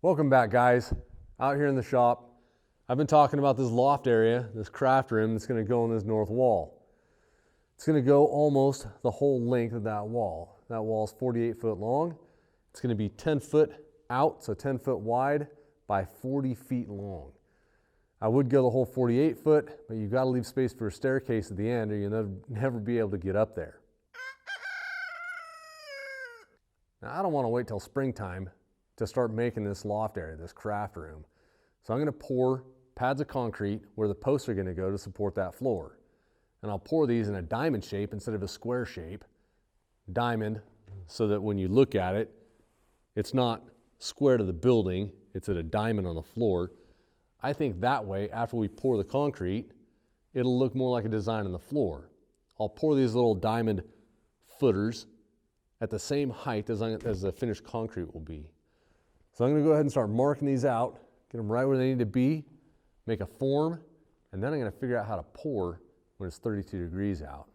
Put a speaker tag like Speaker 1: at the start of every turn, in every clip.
Speaker 1: Welcome back, guys. Out here in the shop, I've been talking about this loft area, this craft room that's going to go on this north wall. It's going to go almost the whole length of that wall. That wall is 48 foot long. It's going to be 10 foot out, so 10 foot wide by 40 feet long. I would go the whole 48 foot, but you've got to leave space for a staircase at the end or you'll never be able to get up there. Now, I don't want to wait till springtime to start making this loft area, this craft room. So I'm going to pour pads of concrete where the posts are going to go to support that floor. And I'll pour these in a diamond shape instead of a square shape. Diamond, so that when you look at it, it's not square to the building, it's at a diamond on the floor. I think that way, after we pour the concrete, it'll look more like a design on the floor. I'll pour these little diamond footers at the same height as the finished concrete will be. So I'm going to go ahead and start marking these out, get them right where they need to be, make a form, and then I'm going to figure out how to pour when it's 32 degrees out.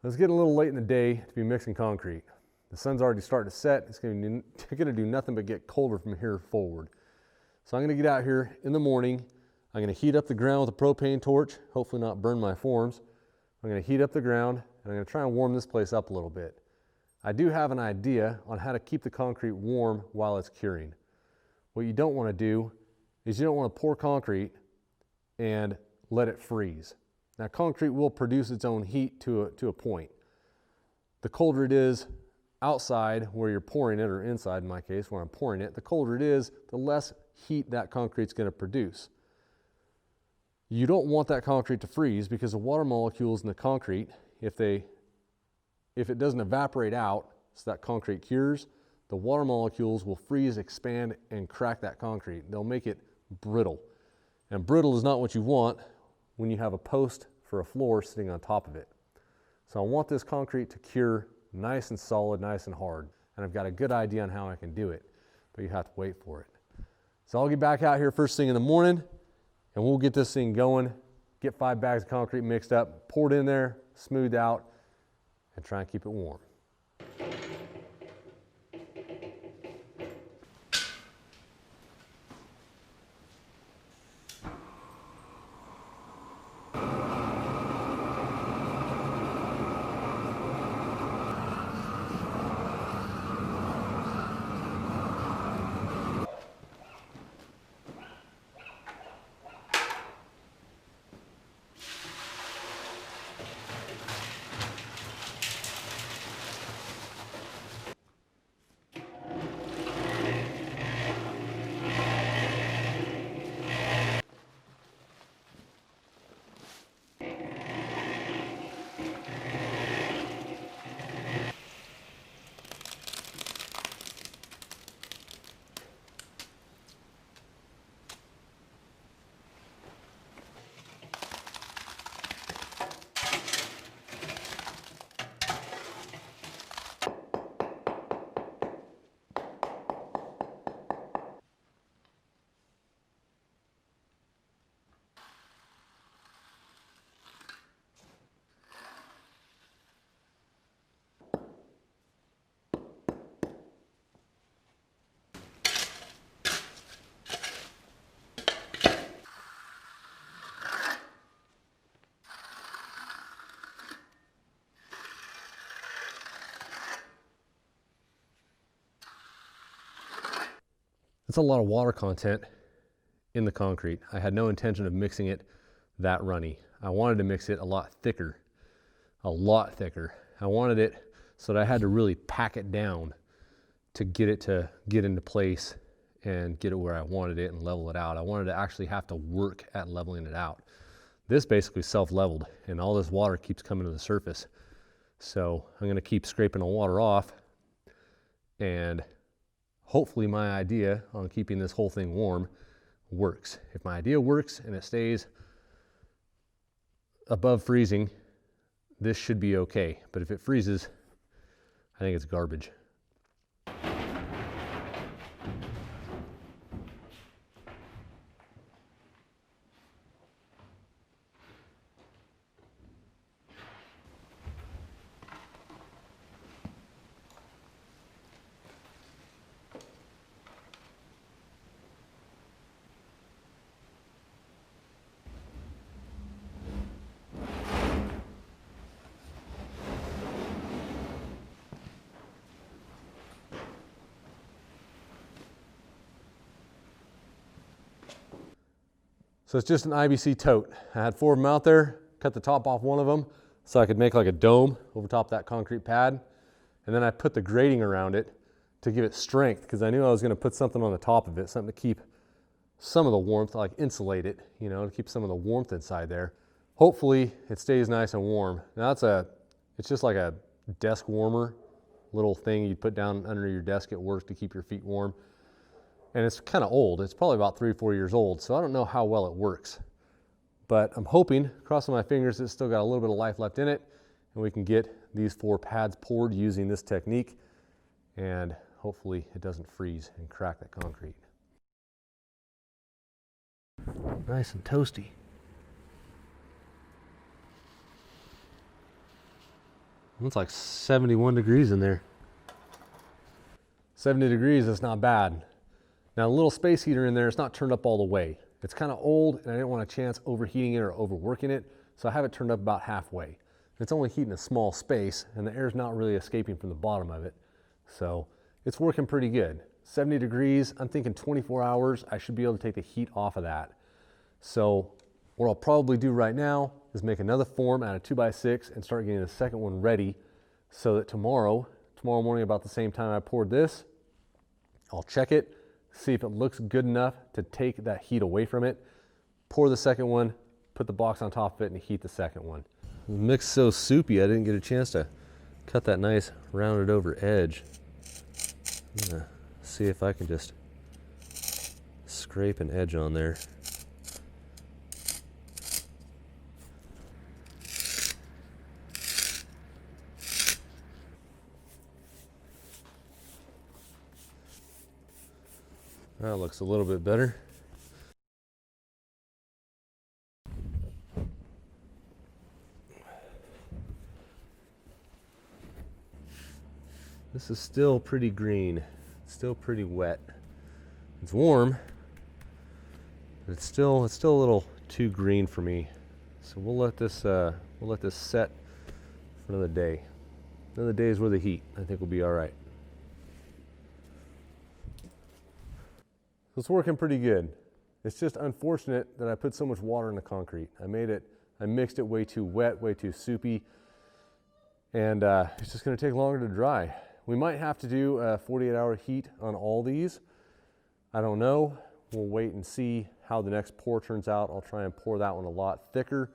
Speaker 1: It's getting a little late in the day to be mixing concrete. The sun's already starting to set. It's going to do nothing but get colder from here forward. So I'm going to get out here in the morning. I'm going to heat up the ground with a propane torch, hopefully not burn my forms. I'm going to heat up the ground and I'm going to try and warm this place up a little bit. I do have an idea on how to keep the concrete warm while it's curing. What you don't want to do is you don't want to pour concrete and let it freeze. Now, concrete will produce its own heat to a point. The colder it is outside where you're pouring it, or inside in my case where I'm pouring it, the colder it is, the less heat that concrete's going to produce. You don't want that concrete to freeze because the water molecules in the concrete, if it doesn't evaporate out so that concrete cures, the water molecules will freeze, expand, and crack that concrete. They'll make it brittle. And brittle is not what you want when you have a post for a floor sitting on top of it. So I want this concrete to cure nice and solid, nice and hard. And I've got a good idea on how I can do it, but you have to wait for it. So I'll get back out here first thing in the morning and we'll get this thing going, get 5 bags of concrete mixed up, poured in there, smoothed out, and try and keep it warm. a lot of water content in the concrete. I had no intention of mixing it that runny. I wanted to mix it a lot thicker, a lot thicker. I wanted it so that I had to really pack it down to get it to get into place and get it where I wanted it and level it out. I wanted to actually have to work at leveling it out. This basically self-leveled, and all this water keeps coming to the surface. So I'm going to keep scraping the water off, and hopefully my idea on keeping this whole thing warm works. If my idea works and it stays above freezing, this should be okay. But if it freezes, I think it's garbage. So it's just an IBC tote. I had 4 of them out there, cut the top off one of them so I could make like a dome over top that concrete pad. And then I put the grating around it to give it strength, because I knew I was going to put something on the top of it, something to keep some of the warmth, like insulate it, you know, to keep some of the warmth inside there. Hopefully it stays nice and warm. Now it's just like a desk warmer, little thing you'd put down under your desk at work to keep your feet warm. And it's kind of old. It's probably about 3 or 4 years old, so I don't know how well it works. But I'm hoping, crossing my fingers, it's still got a little bit of life left in it, and we can get these 4 pads poured using this technique, and hopefully it doesn't freeze and crack that concrete. Nice and toasty. It's like 71 degrees in there. 70 degrees, that's not bad. Now, the little space heater in there, it's not turned up all the way. It's kind of old, and I didn't want a chance overheating it or overworking it, so I have it turned up about halfway. It's only heating a small space, and the air's not really escaping from the bottom of it. So it's working pretty good. 70 degrees, I'm thinking 24 hours, I should be able to take the heat off of that. So what I'll probably do right now is make another form out of 2x6 and start getting the second one ready, so that tomorrow morning about the same time I poured this, I'll check it, see if it looks good enough to take that heat away from it, pour the second one, put the box on top of it, and heat the second one. The mix is so soupy, I didn't get a chance to cut that nice rounded over edge. I'm gonna see if I can just scrape an edge on there. That looks a little bit better. This is still pretty green. It's still pretty wet. It's warm, but it's still a little too green for me. So we'll let this set for another day. Another day's worth of heat. I think we'll be all right. It's working pretty good. It's just unfortunate that I put so much water in the concrete. I mixed it way too wet, way too soupy, and it's just gonna take longer to dry. We might have to do a 48-hour heat on all these. I don't know. We'll wait and see how the next pour turns out. I'll try and pour that one a lot thicker,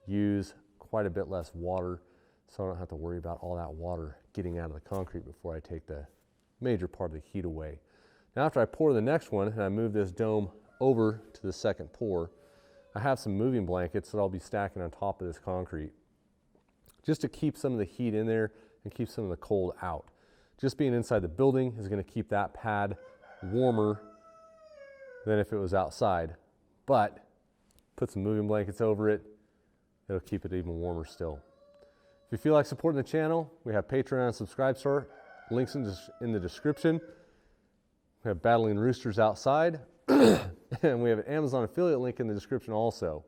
Speaker 1: use quite a bit less water, so I don't have to worry about all that water getting out of the concrete before I take the major part of the heat away. Now, after I pour the next one and I move this dome over to the second pour, I have some moving blankets that I'll be stacking on top of this concrete, just to keep some of the heat in there and keep some of the cold out. Just being inside the building is going to keep that pad warmer than if it was outside, but put some moving blankets over it, it'll keep it even warmer still. If you feel like supporting the channel, we have Patreon and Subscribestar, links in the description. We have Battling Roosters outside, and we have an Amazon affiliate link in the description also.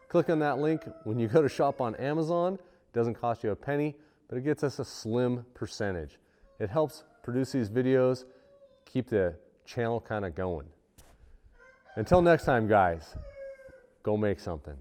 Speaker 1: Click on that link. When you go to shop on Amazon, it doesn't cost you a penny, but it gets us a slim percentage. It helps produce these videos, keep the channel kind of going. Until next time, guys, go make something.